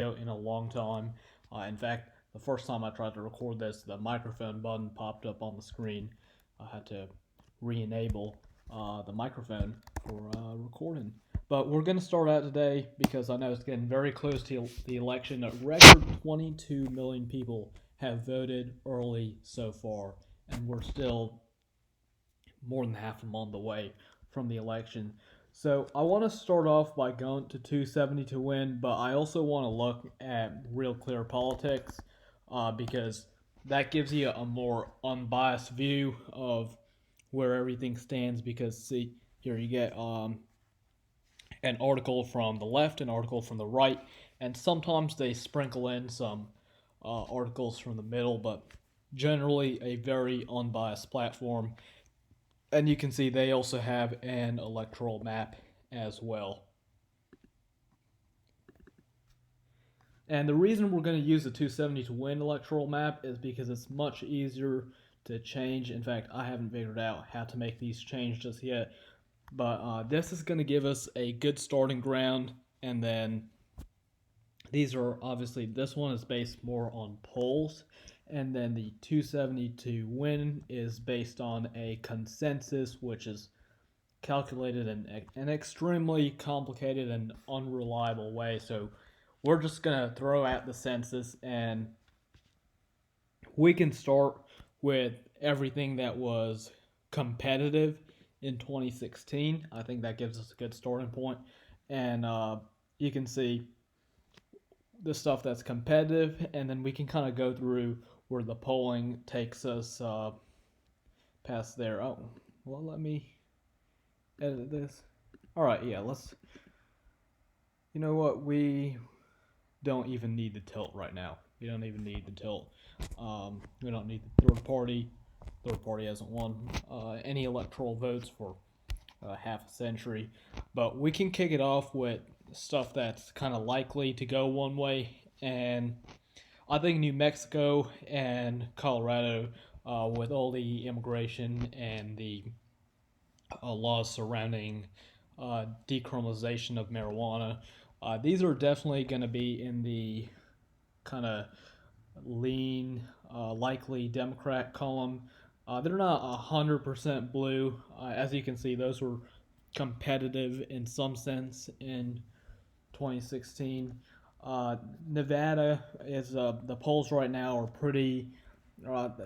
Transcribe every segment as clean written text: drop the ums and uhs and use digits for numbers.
in a long time. In fact, the first time I tried to record this, the microphone button popped up on the screen. I had to re-enable the microphone for recording. But we're going to start out today because I know it's getting very close to the election. A record 22 million people have voted early so far, and we're still more than half a month away from the election. So I want to start off by going to 270 to win, but I also want to look at Real Clear Politics because that gives you a more unbiased view of where everything stands. Because see, here you get an article from the left, an article from the right, and sometimes they sprinkle in some articles from the middle, but generally a very unbiased platform. And you can see they also have an electoral map as well. And the reason we're going to use the 270 to win electoral map is because it's much easier to change. In fact, I haven't figured out how to make these changes yet. But this is going to give us a good starting ground. And then these are obviously, this one is based more on polls. And then the 270 to win is based on a consensus, which is calculated in an extremely complicated and unreliable way. So we're just going to throw out the census, and we can start with everything that was competitive in 2016. I think that gives us a good starting point. And you can see the stuff that's competitive, and then we can kind of go through where the polling takes us past there. Oh, well, let me edit this. All right, yeah, let's. You know what? We don't even need the tilt right now. We don't even need the tilt. We don't need the third party. Third party hasn't won any electoral votes for half a century. But we can kick it off with stuff that's kind of likely to go one way. And I think New Mexico and Colorado, with all the immigration and the laws surrounding decriminalization of marijuana, these are definitely going to be in the kind of lean, likely Democrat column. They're not 100% blue. As you can see, those were competitive in some sense in 2016. Nevada is the polls right now are pretty.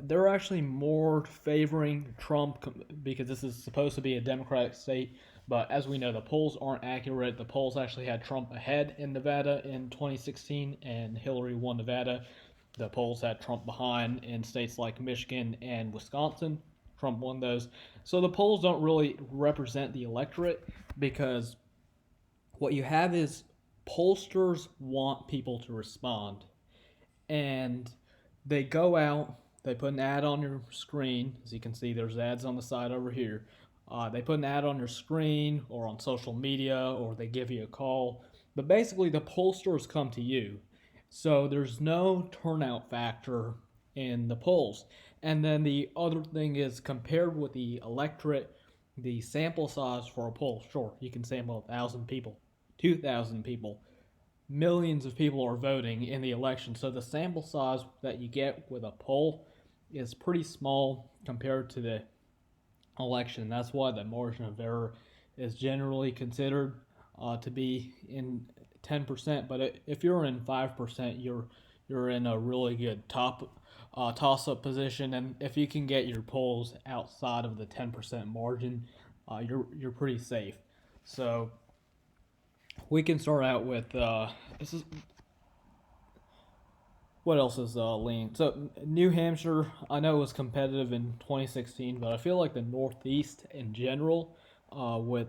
They're actually more favoring Trump because this is supposed to be a Democratic state. But as we know, the polls aren't accurate. The polls actually had Trump ahead in Nevada in 2016, and Hillary won Nevada. The polls had Trump behind in states like Michigan and Wisconsin. Trump won those. So the polls don't really represent the electorate because what you have is pollsters want people to respond. And they go out, they put an ad on your screen. As you can see, there's ads on the side over here. They put an ad on your screen or on social media, or they give you a call. But basically, the pollsters come to you. So there's no turnout factor in the polls. And then the other thing is, compared with the electorate, the sample size for a poll, sure, you can sample 1,000 people, 2,000 people. Millions of people are voting in the election. So the sample size that you get with a poll is pretty small compared to the election. That's why the margin of error is generally considered to be in 10%. But if you're in 5%, you're in a really good toss-up position. And if you can get your polls outside of the 10% margin, you're pretty safe. So we can start out with this is what else is lean. So New Hampshire, I know it was competitive in 2016, but I feel like the Northeast in general, with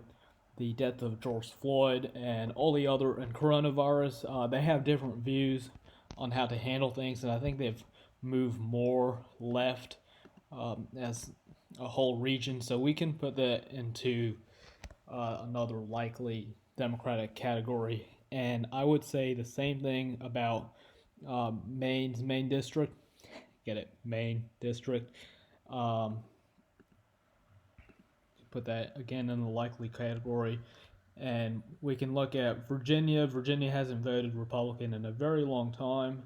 the death of George Floyd and all the other and coronavirus, they have different views on how to handle things, and I think they've moved more left as a whole region. So we can put that into another likely Democratic category. And I would say the same thing about Maine's Maine district. Get it? Maine district. Put that again in the likely category. And we can look at Virginia. Virginia hasn't voted Republican in a very long time.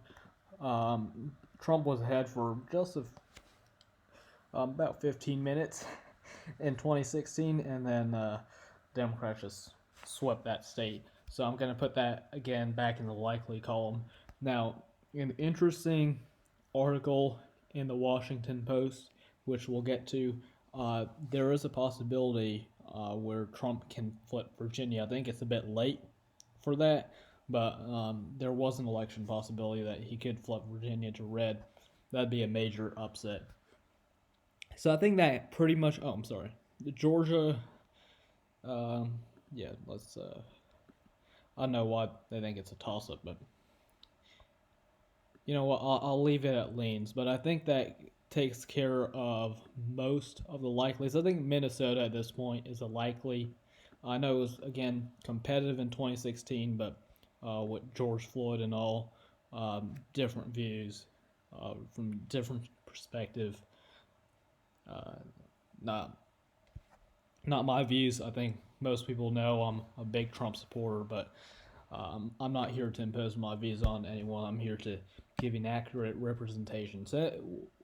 Trump was ahead for just about 15 minutes in 2016, and then Democrats just swept that state. So I'm going to put that again back in the likely column. Now, an interesting article in the Washington Post, which we'll get to, there is a possibility where Trump can flip Virginia. I think it's a bit late for that, but there was an election possibility that he could flip Virginia to red. That'd be a major upset. So I think that pretty much. Oh, I'm sorry. The Georgia. Yeah, let's. I don't know why they think it's a toss-up, but you know what? I'll leave it at leans. But I think that takes care of most of the likelies. I think Minnesota at this point is a likely. I know it was again competitive in 2016, but with George Floyd and all, different views from different perspective. Not my views. I think most people know I'm a big Trump supporter, but I'm not here to impose my views on anyone. I'm here to give an accurate representation. So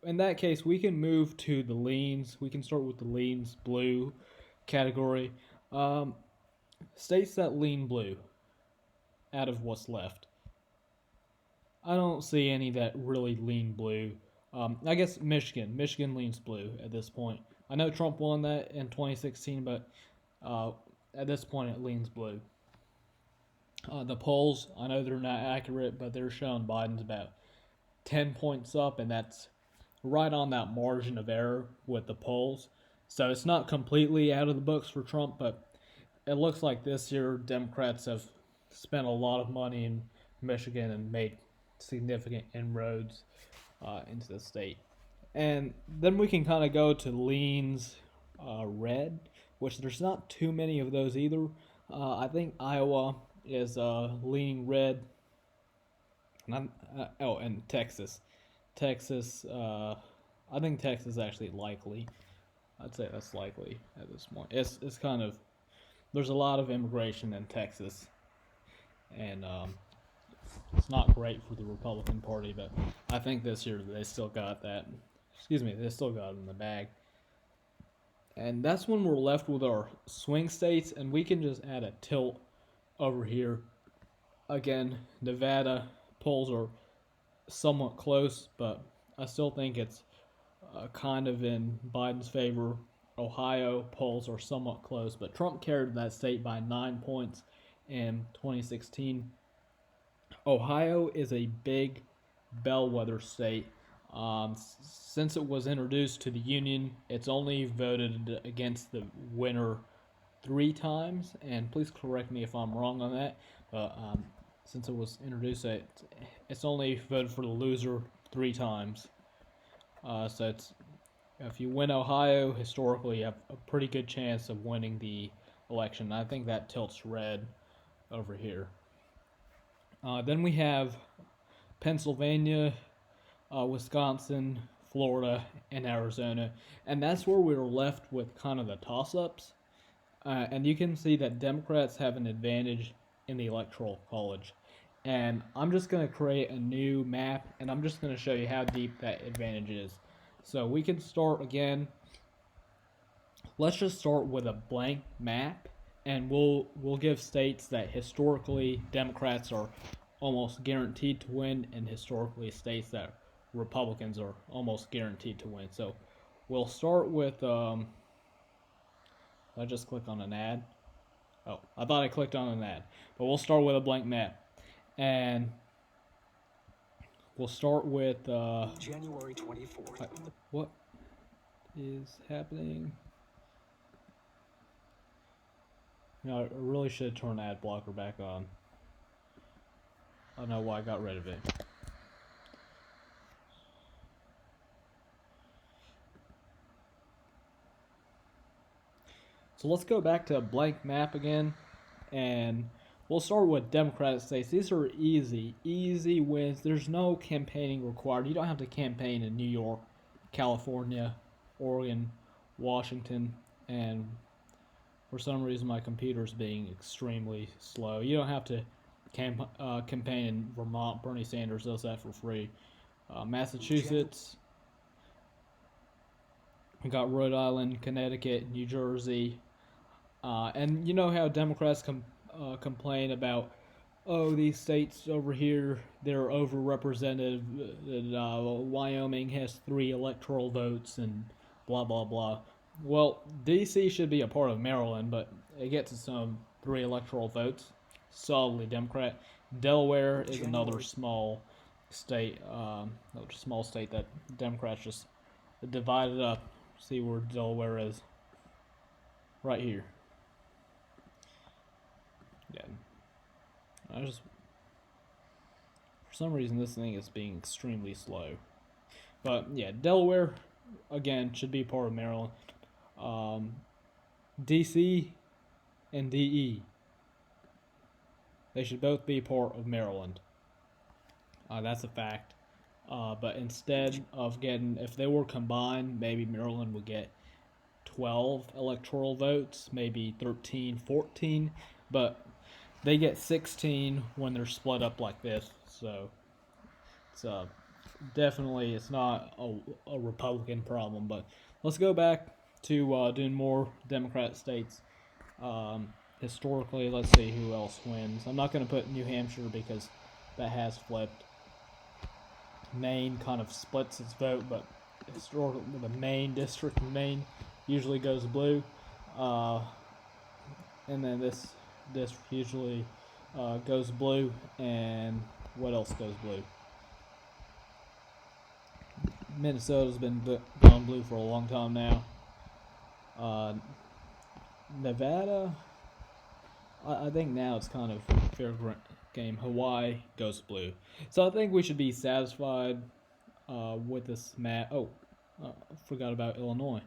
in that case, we can move to the leans. We can start with the leans blue category. States that lean blue out of what's left. I don't see any that really lean blue. I guess Michigan. Michigan leans blue at this point. I know Trump won that in 2016, but at this point it leans blue. The polls, I know they're not accurate, but they're showing Biden's about 10 points up, and that's right on that margin of error with the polls. So it's not completely out of the books for Trump, but it looks like this year Democrats have spent a lot of money in Michigan and made significant inroads into the state. And then we can kind of go to leans red, which there's not too many of those either. I think Iowa is leaning red. And and Texas. Texas, I think Texas is actually likely. I'd say that's likely at this point. It's kind of, there's a lot of immigration in Texas, and it's not great for the Republican Party, but I think this year they still got that. They still got it in the bag. And that's when we're left with our swing states, and we can just add a tilt over here. Again, Nevada polls are somewhat close, but I still think it's kind of in Biden's favor. Ohio polls are somewhat close, but Trump carried that state by 9 points in 2016. Ohio is a big bellwether state. Since it was introduced to the Union, it's only voted against the winner 3 times, and please correct me if I'm wrong on that, but since it was introduced, it's only voted for the loser 3 times. So if you win Ohio, historically, you have a pretty good chance of winning the election. I think that tilts red over here. Then we have Pennsylvania, Wisconsin, Florida, and Arizona. And that's where we're left with kind of the toss-ups. And you can see that Democrats have an advantage in the Electoral College. And I'm just going to create a new map, and I'm just going to show you how deep that advantage is. So we can start again. Let's just start with a blank map, and we'll give states that historically Democrats are almost guaranteed to win, and historically states that Republicans are almost guaranteed to win. So we'll start with, I just clicked on an ad. Oh, I thought I clicked on an ad. But we'll start with a blank map. And we'll start with January 24th. What is happening? I really should turn ad blocker back on. I don't know why I got rid of it. So let's go back to a blank map again, and we'll start with Democratic states. These are easy wins. There's no campaigning required. You don't have to campaign in New York, California, Oregon, Washington, and For some reason, my computer's being extremely slow. You don't have to campaign in Vermont. Bernie Sanders does that for free. Massachusetts. We got Rhode Island, Connecticut, New Jersey. And you know how Democrats complain about, oh, these states over here, they're overrepresented. Wyoming has 3 electoral votes and blah, blah, blah. Well, D.C. should be a part of Maryland, but it gets its own 3 electoral votes. Solidly Democrat. Delaware is another small state, that Democrats just divided up. See where Delaware is. Right here. Yeah. For some reason, this thing is being extremely slow. But yeah, Delaware, again, should be part of Maryland. DC and DE, they should both be part of Maryland. That's a fact. But instead of getting, if they were combined, maybe Maryland would get 12 electoral votes, maybe 13, 14. But they get 16 when they're split up like this. So it's definitely, it's not a Republican problem. But let's go back to doing more Democrat states. Historically, let's see who else wins. I'm not going to put New Hampshire because that has flipped. Maine kind of splits its vote, but historically, the Maine district in Maine usually goes blue. And then this district usually goes blue. And what else goes blue? Minnesota's been gone blue for a long time now. Nevada, I think now it's kind of fair game. Hawaii goes blue. So I think we should be satisfied with this map. Oh, I forgot about Illinois.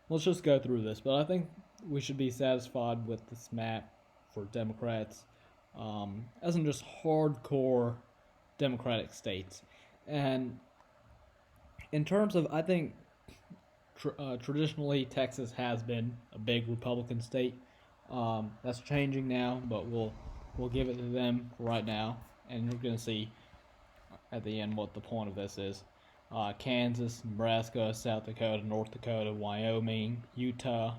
Let's just go through this. But I think we should be satisfied with this map for Democrats. As in just hardcore Democratic states. And in terms of, I think traditionally Texas has been a big Republican state. That's changing now, but we'll give it to them right now, and we're going to see at the end what the point of this is. Kansas, Nebraska, South Dakota, North Dakota, Wyoming, Utah.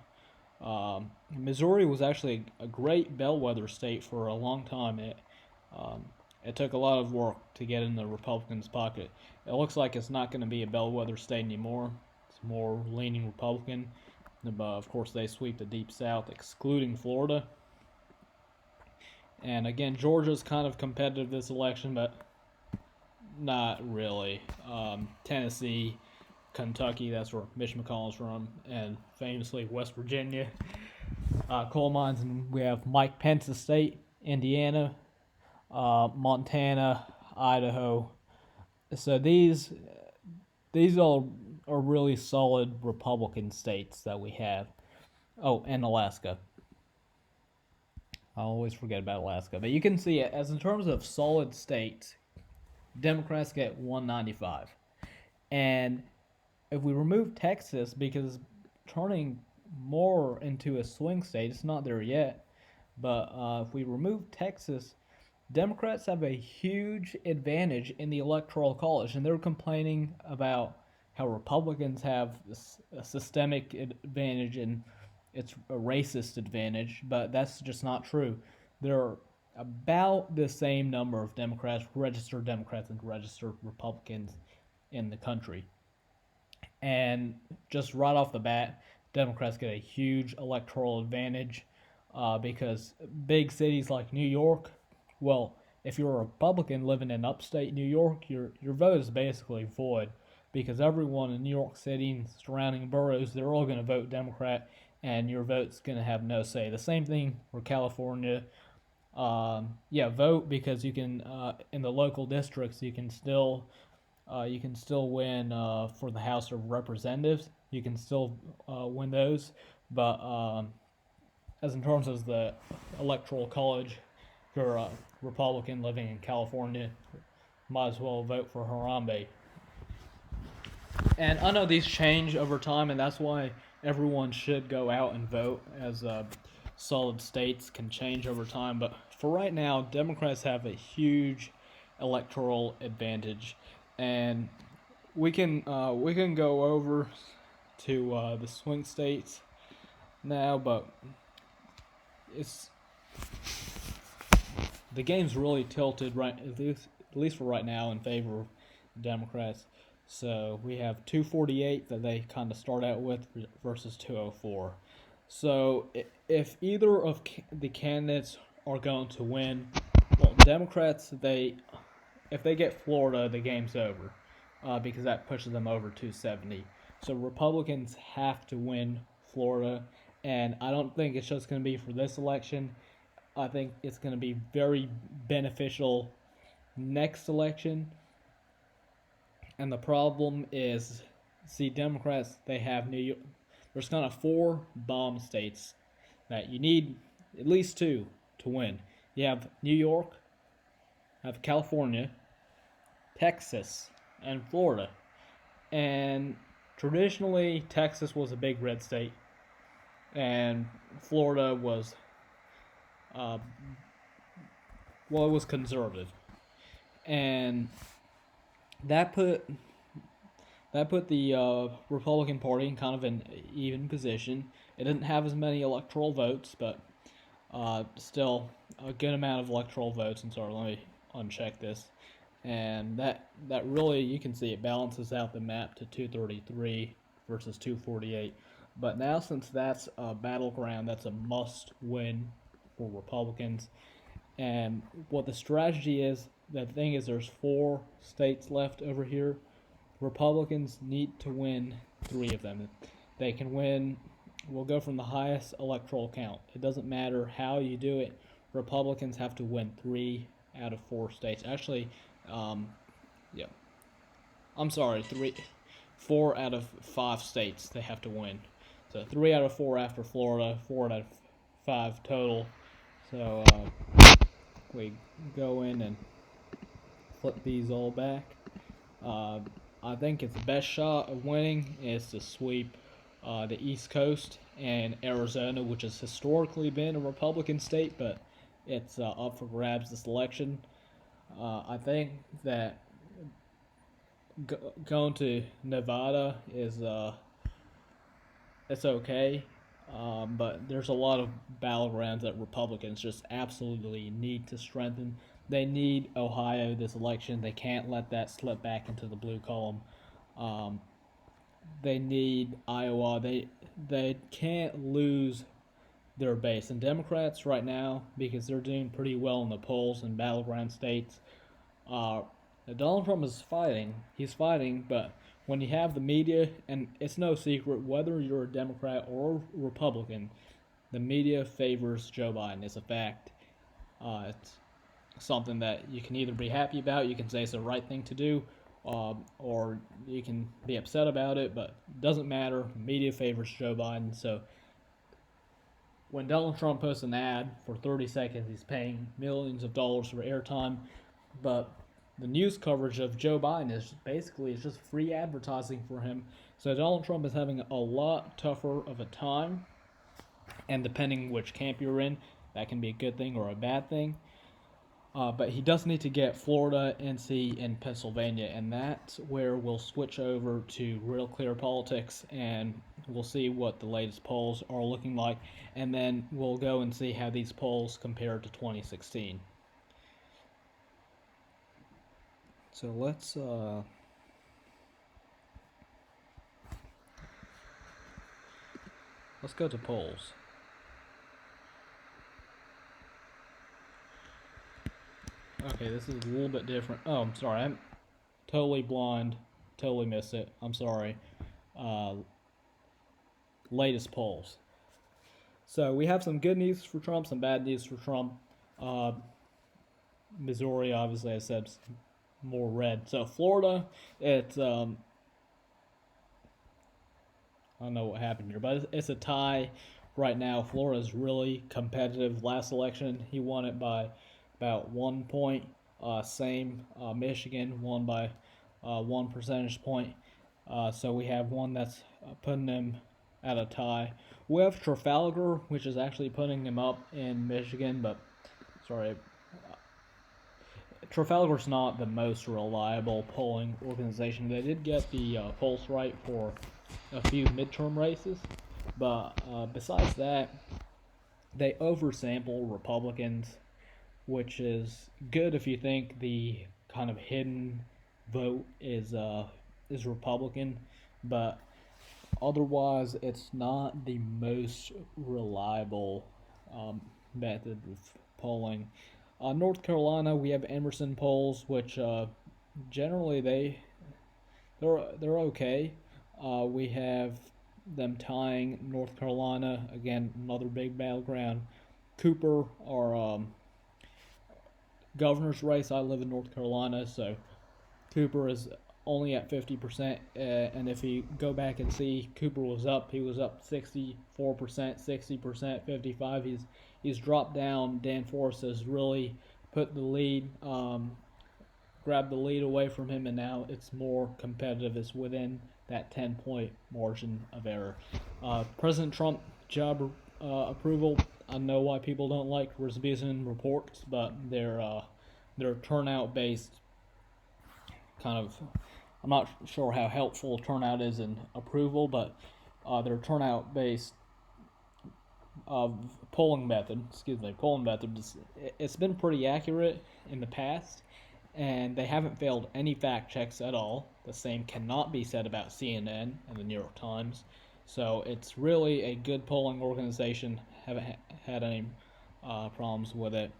Missouri was actually a great bellwether state for a long time. It took a lot of work to get in the Republicans' pocket. It looks like it's not going to be a bellwether state anymore. It's more leaning Republican. Of course, they sweep the Deep South, excluding Florida. And again, Georgia's kind of competitive this election, but not really. Tennessee, Kentucky, that's where Mitch McConnell's from, and famously West Virginia. Coal mines, and we have Mike Pence's state, Indiana, Montana, Idaho. So these all are really solid Republican states that we have. Oh, and Alaska. I always forget about Alaska. But you can see it as in terms of solid states, Democrats get 195. And if we remove Texas, because turning more into a swing state, it's not there yet. But if we remove Texas, Democrats have a huge advantage in the Electoral College. And they're complaining about how Republicans have a systemic advantage and it's a racist advantage, but that's just not true. There are about the same number of registered Democrats and registered Republicans in the country. And just right off the bat, Democrats get a huge electoral advantage because big cities like New York, well, if you're a Republican living in upstate New York, your vote is basically void because everyone in New York City and surrounding boroughs, they're all going to vote Democrat, and your vote's going to have no say. The same thing for California. Vote because you can in the local districts you can still win for the House of Representatives. You can still win those, but as in terms of the Electoral College, if you're a Republican living in California, might as well vote for Harambe. And I know these change over time, and that's why everyone should go out and vote. As solid states can change over time. But for right now, Democrats have a huge electoral advantage, and we can go over to the swing states now, but it's the game's really tilted right at least for right now in favor of Democrats. So we have 248 that they kind of start out with versus 204. So if either of the candidates are going to win, well, Democrats if they get Florida, the game's over because that pushes them over 270. So Republicans have to win Florida, and I don't think it's just going to be for this election. I think it's going to be very beneficial next election. And the problem is, see, Democrats, they have New York. There's kind of 4 bomb states that you need at least 2 to win. You have New York, have California, Texas, and Florida. And traditionally, Texas was a big red state, and Florida was, it was conservative, and that put the Republican Party in kind of an even position. It didn't have as many electoral votes, but still a good amount of electoral votes. And sorry, let me uncheck this. And that really, you can see it balances out the map to 233 versus 248. But now, since that's a battleground, that's a must-win for Republicans. And what the strategy is, the thing is, there's 4 states left over here. Republicans need to win 3 of them. They can win. We'll go from the highest electoral count. It doesn't matter how you do it. Republicans have to win 3 out of 4 states. Actually, yeah. I'm sorry, 4 out of 5 states they have to win. So 3 out of 4 after Florida, 4 out of 5 total. So we go in and flip these all back. I think its best shot of winning is to sweep the East Coast and Arizona, which has historically been a Republican state, but it's up for grabs this election. I think that going to Nevada is it's okay, but there's a lot of battlegrounds that Republicans just absolutely need to strengthen. They need Ohio this election. They can't let that slip back into the blue column. They need Iowa. They can't lose their base. And Democrats right now, because they're doing pretty well in the polls in battleground states, Donald Trump is fighting. He's fighting, but when you have the media, and it's no secret, whether you're a Democrat or a Republican, the media favors Joe Biden. It's a fact. It's something that you can either be happy about, you can say it's the right thing to do, or you can be upset about it, but it doesn't matter. Media favors Joe Biden. So when Donald Trump posts an ad for 30 seconds, he's paying millions of dollars for airtime, but the news coverage of Joe Biden is basically just free advertising for him. So Donald Trump is having a lot tougher of a time, and depending which camp you're in, that can be a good thing or a bad thing. But he does need to get Florida, NC, and Pennsylvania, and that's where we'll switch over to Real Clear Politics, and we'll see what the latest polls are looking like, and then we'll go and see how these polls compare to 2016. So let's go to polls. Okay, this is a little bit different. Oh, I'm sorry. I'm totally blind. Totally missed it. I'm sorry. Latest polls. So we have some good news for Trump, some bad news for Trump. Missouri, obviously, I said, more red. So Florida, it's I don't know what happened here, but it's a tie right now. Florida's really competitive. Last election, he won it by about 1 point. Michigan won by 1 percentage point. So we have one that's putting him at a tie. We have Trafalgar, which is actually putting him up in Michigan, but sorry, Trafalgar's not the most reliable polling organization. They did get the polls right for a few midterm races, but besides that, they oversample Republicans, which is good if you think the kind of hidden vote is Republican, but otherwise it's not the most reliable method of polling. North Carolina, we have Emerson polls, which generally they're okay. We have them tying North Carolina again, another big battleground. Cooper, our governor's race. I live in North Carolina, so Cooper is only at 50%. And if you go back and see, Cooper was up. He was up 64%, 60%, 55%. He's dropped down. Dan Forest has really put the lead, grabbed the lead away from him, and now it's more competitive. It's within that 10-point margin of error. President Trump job approval. I know why people don't like Rasmussen reports, but they're turnout based. Kind of, I'm not sure how helpful turnout is in approval, but their turnout based polling method. It's been pretty accurate in the past, and they haven't failed any fact checks at all. The same cannot be said about CNN and the New York Times. So it's really a good polling organization. Haven't had any problems with it.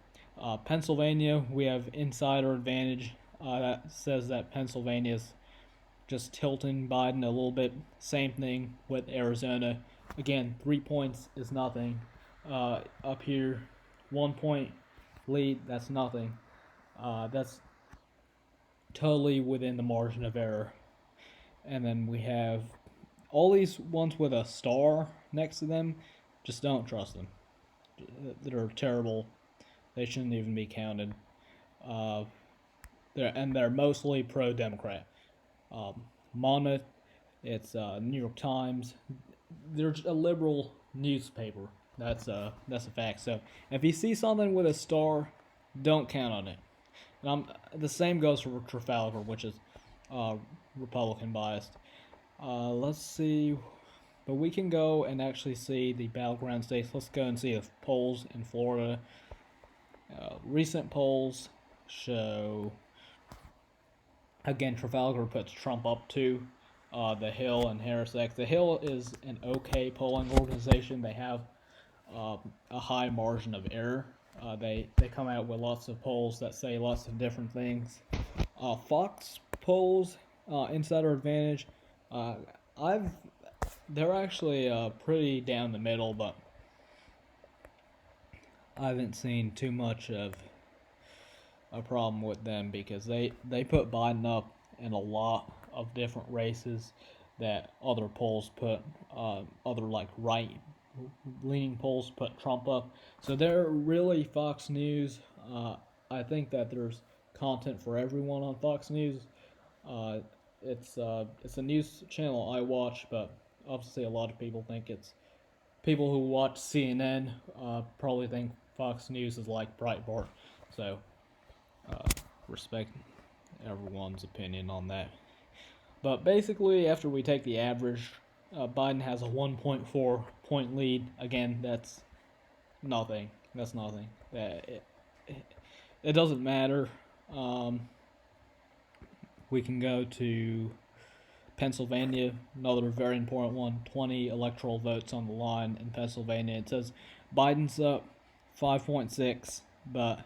Pennsylvania, we have insider advantage. That says that Pennsylvania's just tilting Biden a little bit. Same thing with Arizona. Again, 3 points is nothing. Up here, 1 point lead, that's nothing. That's totally within the margin of error. And then we have all these ones with a star next to them. Just don't trust them. They're terrible. They shouldn't even be counted. They're mostly pro-Democrat. Monmouth, it's New York Times. They're a liberal newspaper. That's a fact. So if you see something with a star, don't count on it. The same goes for Trafalgar, which is Republican biased. Let's see. But we can go and actually see the battleground states. Let's go and see the polls in Florida. Recent polls show, again, Trafalgar puts Trump up to the Hill and Harris X. The Hill is an okay polling organization. They have a high margin of error. They come out with lots of polls that say lots of different things. Fox polls, insider advantage. They're actually pretty down the middle, but I haven't seen too much of a problem with them because they put Biden up in a lot of different races that other polls put, other like right-leaning polls put Trump up. So they're really Fox News. I think that there's content for everyone on Fox News. It's a news channel I watch, but obviously a lot of people think it's people who watch CNN probably think Fox News is like Breitbart. So respect everyone's opinion on that. But basically, after we take the average, Biden has a 1.4 point lead. Again, that's nothing. That's nothing. It doesn't matter. We can go to Pennsylvania, another very important one. 20 electoral votes on the line in Pennsylvania. It says Biden's up 5.6, but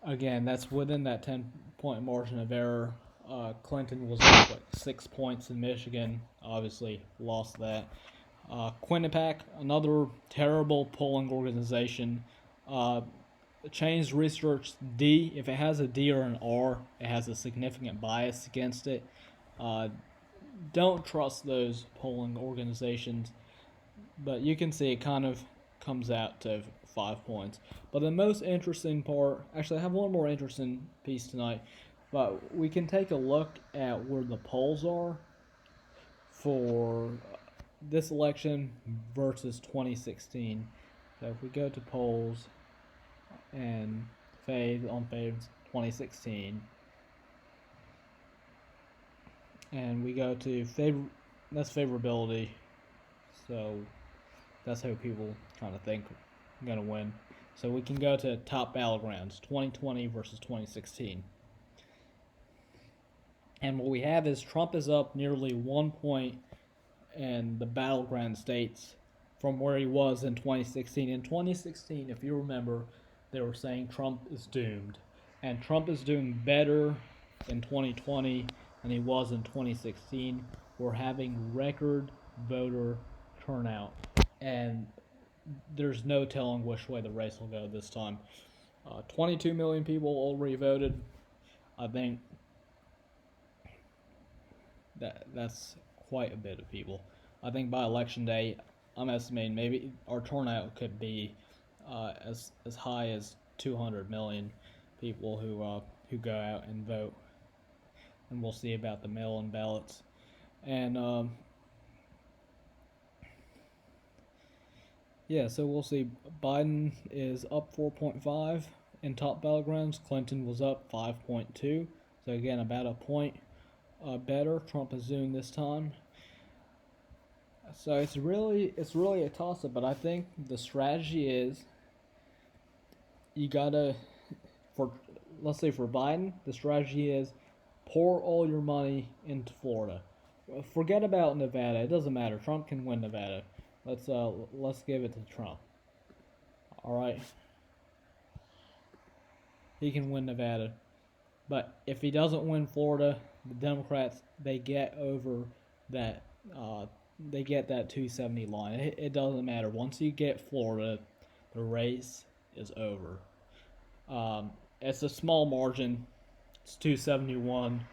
again, that's within that 10-point margin of error. Clinton was up like 6 points in Michigan. Obviously, lost that. Quinnipiac, another terrible polling organization. Changed research D. If it has a D or an R, it has a significant bias against it. Don't trust those polling organizations. But you can see it kind of comes out to 5 points. But the most interesting part, actually, I have one more interesting piece tonight. But we can take a look at where the polls are for this election versus 2016. So if we go to polls and fade on fades 2016, and we go to that's favorability. So that's how people kind of think are gonna win. So we can go to top battlegrounds 2020 versus 2016. And what we have is Trump is up nearly 1 point in the battleground states from where he was in 2016. In 2016, if you remember, they were saying Trump is doomed. And Trump is doing better in 2020 than he was in 2016. We're having record voter turnout. And there's no telling which way the race will go this time. 22 million people already voted. I think that's quite a bit of people. I think by election day, I'm estimating maybe our turnout could be as high as 200 million people who go out and vote, and we'll see about the mail-in ballots. And yeah, so we'll see. Biden is up 4.5 in top battlegrounds. Clinton was up 5.2. So again, about a point better. Trump is doing this time. So it's really a toss-up, but I think the strategy is you gotta, for let's say for Biden, the strategy is pour all your money into Florida. Forget about Nevada. It doesn't matter. Trump can win Nevada. Let's give it to Trump. All right. He can win Nevada. But if he doesn't win Florida, the Democrats they get over that they get that 270 line. It doesn't matter. Once you get Florida, the race is over. It's a small margin. It's 271.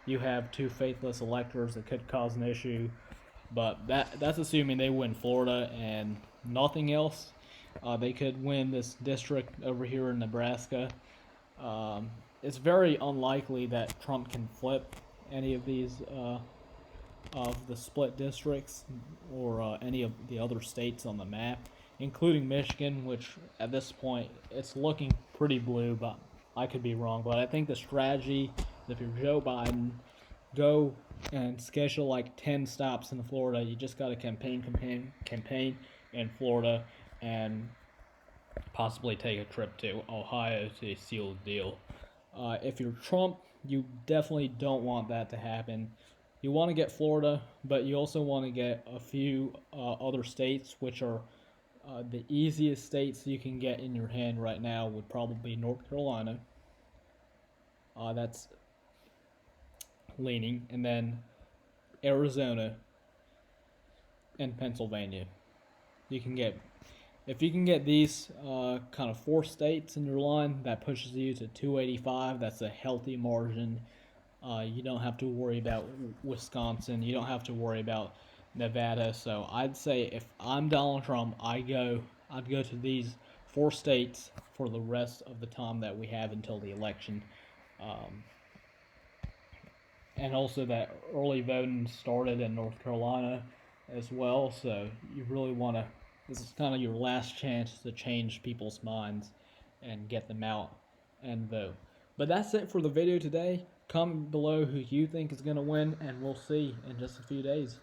You have two faithless electors that could cause an issue, but that's assuming they win Florida and nothing else. They could win this district over here in Nebraska. It's very unlikely that Trump can flip any of these of the split districts or any of the other states on the map, including Michigan, which at this point it's looking pretty blue, but I could be wrong. But I think the strategy, if you're Joe Biden, go and schedule like 10 stops in Florida. You just got to campaign in Florida and possibly take a trip to Ohio to seal the deal. If you're Trump, you definitely don't want that to happen. You want to get Florida, but you also want to get a few other states, which are the easiest states you can get in your hand right now would probably be North Carolina. That's leaning. And then Arizona and Pennsylvania. If you can get these kind of 4 states in your line, that pushes you to 285. That's a healthy margin. You don't have to worry about Wisconsin. You don't have to worry about Nevada. So I'd say if I'm Donald Trump, I'd go to these 4 states for the rest of the time that we have until the election. And also that early voting started in North Carolina as well. So you really want to, this is kind of your last chance to change people's minds and get them out and vote. But that's it for the video today. Comment below who you think is going to win, and we'll see in just a few days.